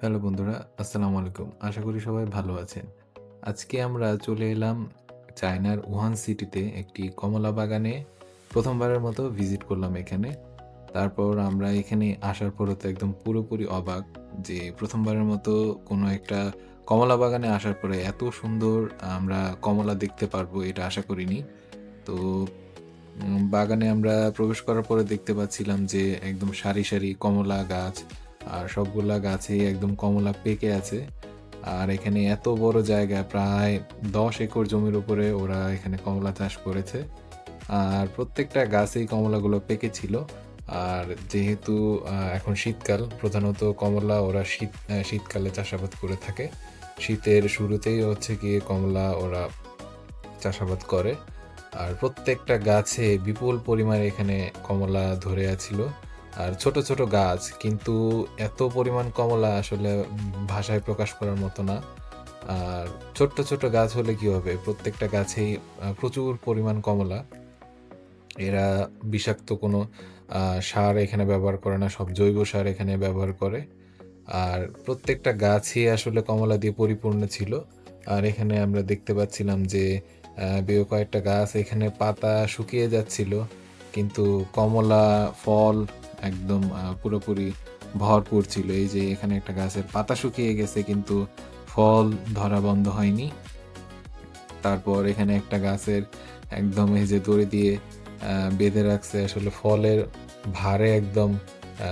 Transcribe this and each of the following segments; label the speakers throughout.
Speaker 1: Hello বন্ধুরা, আসসালামু আলাইকুম। আশা করি সবাই ভালো আছেন। আজকে আমরা চলে এলাম চায়নার উহান সিটিতে একটি কমলা বাগানে ১ম বারের মতো ভিজিট করলাম এখানে। তারপর আমরা এখানে আসার পরে তো একদম পুরোপুরি অবাক যে ১ম বারের মতো কোনো একটা কমলা বাগানে আসার পরে এত সুন্দর আমরা কমলা দেখতে পারবো এটা আশা করিনি। তো বাগানে আমরা প্রবেশ করার পরে দেখতে পাচ্ছিলাম যে একদম সারি, সারি কমলা গাছ। আর সবগুলা গাছেই একদম কমলা পেকে আছে। আর এখানে এত বড় জায়গা প্রায় ১০ একর জমির উপরে ওরা এখানে কমলা চাষ করেছে। আর প্রত্যেকটা গাছেই কমলাগুলো পেকেছিল। আর যেহেতু এখন শীতকাল, প্রধানত কমলা ওরা শীতকালে চাষাবাদ করে থাকে। শীতের শুরুতেই হচ্ছে গিয়ে কমলা ওরা চাষাবাদ করে। আর প্রত্যেকটা গাছে বিপুল পরিমাণে এখানে কমলা ধরে আছিল। আর ছোট, ছোট গাছ কিন্তু এত পরিমাণ কমলা আসলে ভাষায় প্রকাশ করার মতো না। আর ছোট্ট, ছোট গাছ হলে কি হবে? প্রত্যেকটা গাছেই প্রচুর পরিমাণ কমলা। এরা বিষাক্ত কোনো আ সার এখানে ব্যবহার করে না। সব জৈব সার এখানে ব্যবহার করে। আর প্রত্যেকটা গাছই আসলে কমলা দিয়ে পরিপূর্ণ ছিল। আর এখানে আমরা দেখতে পাচ্ছিলাম যে বেশ কয়েকটা গাছ এখানে পাতা শুকিয়ে যাচ্ছিল। কিন্তু কমলা ফল একদম পুরোপুরি ভরপুর ছিল। এই যে এখানে একটা গাছের পাতা শুকিয়ে গেছে কিন্তু ফল ধরা বন্ধ হয়নি। তারপর এখানে একটা গাছের একদম এই যে দড়ি দিয়ে বেঁধে রাখছে আসলে ফলের ভারে একদম আ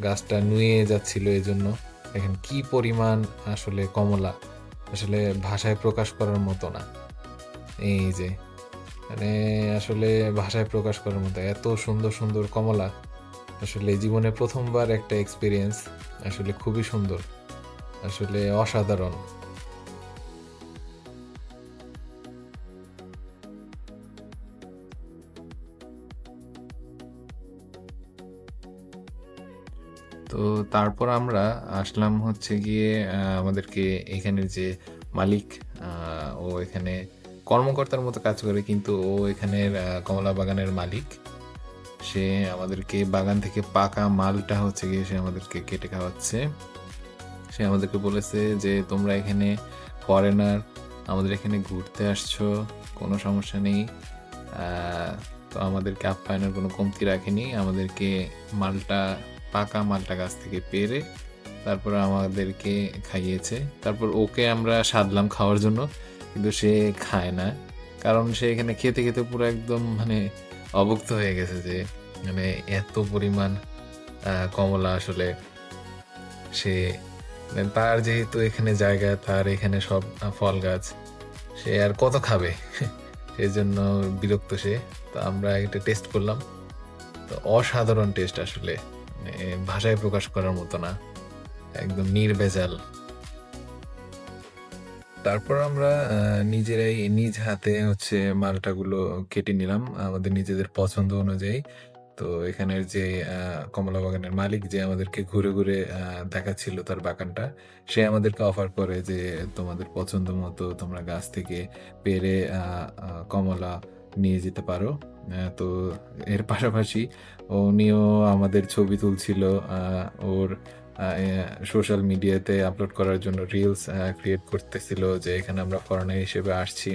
Speaker 1: গাছটা নুয়ে যাচ্ছিল এজন্য। দেখেন কি পরিমাণ আসলে কমলা, আসলে ভাষায় প্রকাশ করার মতো না। এই যে মানে আসলে ভাষায় প্রকাশ করার মতো এত সুন্দর, সুন্দর কমলা আসলে জীবনে ১ম বার একটা এক্সপেরিয়েন্স আসলে খুবই সুন্দর। আসলে অসাধারণ। তো তারপর আমরা আসলাম হচ্ছে গিয়ে আমাদেরকে এখানের যে মালিক আ ও এখানে কর্মকর্তার মতো কাজ করে কিন্তু ও এখানের কমলা বাগানের মালিক। সে আমাদেরকে বাগান থেকে পাকা মালটা হচ্ছে গিয়ে সে আমাদেরকে কেটে খাওয়াচ্ছে। সে আমাদেরকে বলেছে যে, "তোমরা এখানে ফরেনার, আমাদের এখানে ঘুরতে আসছো, কোনো সমস্যা নেই।" আ তো আমাদেরকে আপ্যায়নের কোনো কমতি রাখেনি। আমাদেরকে মালটা পাকা মালটা গাছ থেকে পেড়ে তারপরে আমাদেরকে খাইয়েছে। তারপর ওকে আমরা সাধলাম খাওয়ার জন্য। কিন্তু সে খায় না। কারণ সে এখানে খেতে, খেতে পুরো একদম মানে অভুক্ত হয়ে গেছে যে মানে এত পরিমাণ কমলা আসলে সে মানে তার যেহেতু এখানে জায়গা, তার এখানে সব ফল গাছ। সে আর কত খাবে? সেজন্য বিরক্ত সে। তো আমরা এটা টেস্ট করলাম। তো অসাধারণ টেস্ট আসলে। মানে ভাষায় প্রকাশ করার মতো না। একদম নির্ভেজাল। তারপর আমরা নিজেরাই নিজ হাতে হচ্ছে মালটাগুলো কেটে নিলাম আমাদের নিজেদের পছন্দ অনুযায়ী। তো এখানের যে আ কমলা বাগানের মালিক যে আমাদেরকে ঘুরে, ঘুরে দেখাচ্ছিল তার বাগানটা, সে আমাদেরকে অফার করে যে, "তোমাদের পছন্দ মতো তোমরা গাছ থেকে পেড়ে আ আ কমলা নিয়ে যেতে পারো।" তো এর পাশাপাশি উনিও আমাদের ছবি তুলছিল। আ ওর সোশ্যাল মিডিয়াতে আপলোড করার জন্য রিলস ক্রিয়েট করতেছিল যে, এখানে আমরা ফরেনার হিসেবে আসছি।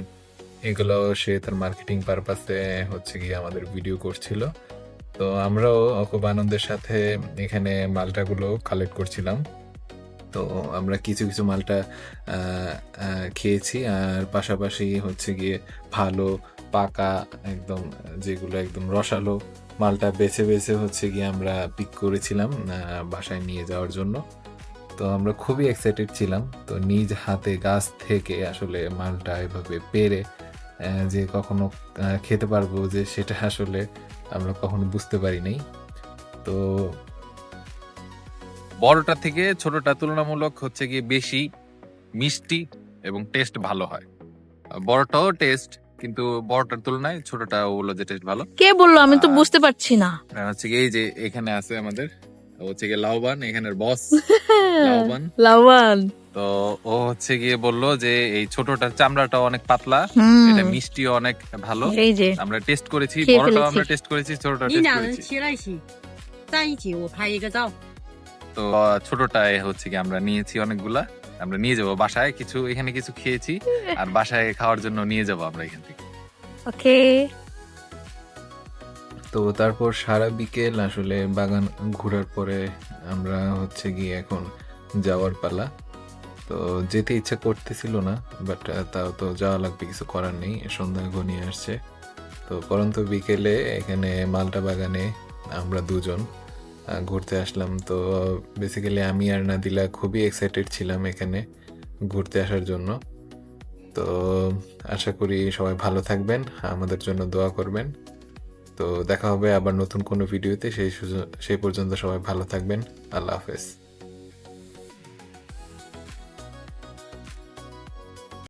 Speaker 1: এগুলাও সে তার মার্কেটিং পারপাসে হচ্ছে গিয়ে আমাদের ভিডিও করছিল। তো আমরাও খুব আনন্দের সাথে এখানে মাল্টাগুলো কালেক্ট করছিলাম। তো আমরা কিছু, কিছু মাল্টা আ আ খেয়েছি। আর পাশাপাশি হচ্ছে গিয়ে ভালো পাকা একদম যেগুলো একদম রসালো মালটা বেছে, বেছে হচ্ছে গিয়ে আমরা পিক করেছিলাম বাসায় নিয়ে যাওয়ার জন্য। তো আমরা খুবই এক্সাইটেড ছিলাম। তো নিজ হাতে গাছ থেকে আসলে মালটা এভাবে পেড়ে যে কখনো খেতে পারবো যে সেটা আসলে আমরা কখনো বুঝতে পারি নাই। তো
Speaker 2: বড়টা থেকে ছোটটা তুলনামূলক হচ্ছে গিয়ে বেশি মিষ্টি এবং টেস্ট ভালো হয়। বড়টাও টেস্ট, কিন্তু বড়টার তুলনায় ছোটটা হলো যে টেস্ট ভালো।
Speaker 3: কে বললো? আমি তো
Speaker 2: আর
Speaker 3: বুঝতে পারছি না।
Speaker 2: হচ্ছে গিয়ে এই যে এখানে আছে আমাদের হচ্ছে গিয়ে লাউবান, এখানের বস লাউবান।
Speaker 3: লাভান।
Speaker 2: তো ও হচ্ছে গিয়ে বললো যে এই ছোটটার চামড়াটা অনেক পাতলা,
Speaker 3: হুম।
Speaker 2: এটা মিষ্টিও অনেক ভালো।
Speaker 3: এই যে
Speaker 2: আমরা টেস্ট করেছি,
Speaker 3: খেয়ে
Speaker 2: বড়টাও
Speaker 3: ফেলেছি।
Speaker 2: আমরা টেস্ট করেছি, ছোটটাও
Speaker 4: 你
Speaker 2: টেস্ট
Speaker 4: 俩人
Speaker 2: করেছি।
Speaker 4: 贴在一起，在一起，我拍一个照。
Speaker 2: তো ছোটটায় হচ্ছে কি আমরা নিয়েছি অনেকগুলা, আমরা নিয়ে যাবো বাসায়, কিছু এখানে কিছু খেয়েছি আর বাসায় খাওয়ার জন্য নিয়ে যাবো আমরা এখান থেকে।
Speaker 3: ওকে।
Speaker 1: তো তারপর সারা বিকেল আসলে বাগান ঘোরার পরে আমরা হচ্ছে গিয়ে এখন যাওয়ার পালা। তো যেতে ইচ্ছা করতেছিল না, বাট তাও তো যাওয়া লাগবে, কিছু করার নেই, সন্ধ্যা ঘনিয়ে আসছে। তো পরন্ত বিকেলে এখানে মালটা বাগানে আমরা দুজন ঘুরতে আসলাম। তো বেসিক্যালি আমি আর নাদিলা খুবই এক্সাইটেড ছিলাম এখানে ঘুরতে আসার জন্য। তো আশা করি সবাই ভালো থাকবেন, আমাদের জন্য দোয়া করবেন। তো দেখা হবে আবার নতুন কোনো ভিডিওতে, সেই পর্যন্ত সবাই ভালো থাকবেন। আল্লাহ হাফেজ।